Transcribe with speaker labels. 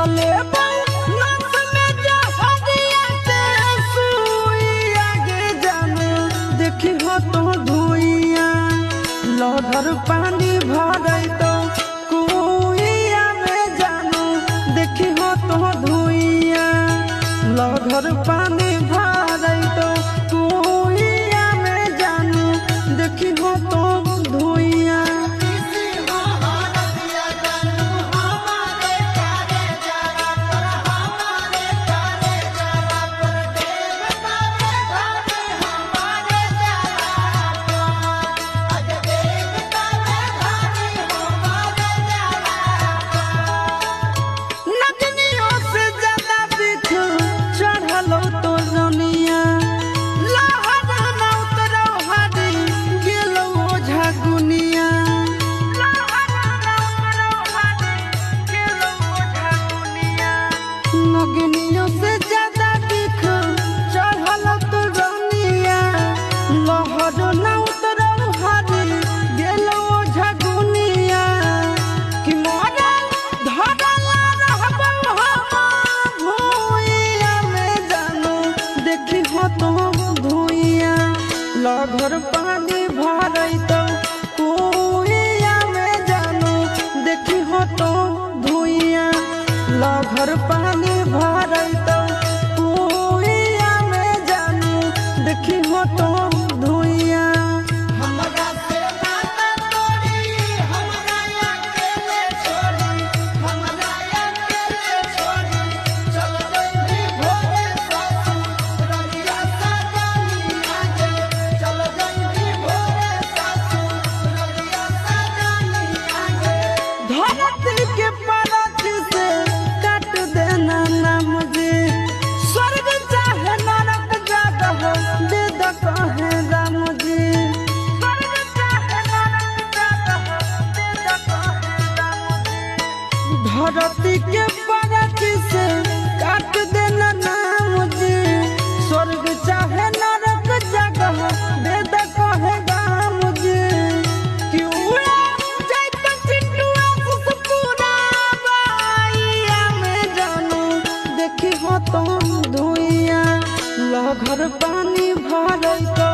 Speaker 1: डले नस में जहरिया के सुई आगे जाने देखी हो तो धुइया लहर पानी भरे तो कुइया में जानू देखी हो तो धुइया लहर पानी भरे तो कुइया में जानू देखी हो तो धुइया नगनियों से ज्यादा दिख चढ़ल तो रनिया लहर न उतरल हरी गेलो झगुनिया कि मोरा धरल रहबो हम भुइया में जानू देखी हो तो धुइया लहर पानी भरै तो कुइया में जानू देखी हो तो धुइया लहर पानी भरै तो कुइया में जानू देखी हो तो धुइया हमरा से नाता तोड़ी हमरा अकेले छोड़ी हमरा अकेले छोड़ी चल गई भोरे सासू रलिया सगानी आगे चल गई भोरे सासू रलिया सगानी आगे धरती के परत से देना ना मुझे स्वर्ग चाहे नरक जगह दे दो कहे राम जी स्वर्ग चाहे नरक जगह दे दो कहे राम जी धरती के परत से काट देना ना मुझे स्वर्ग चाहे नरक जगह दे दो कहे राम जी क्यों जाइत चिट्टुआ सुसपुरा बाइया में जानू देखी हो तो धुइया लहर पानी भरै तो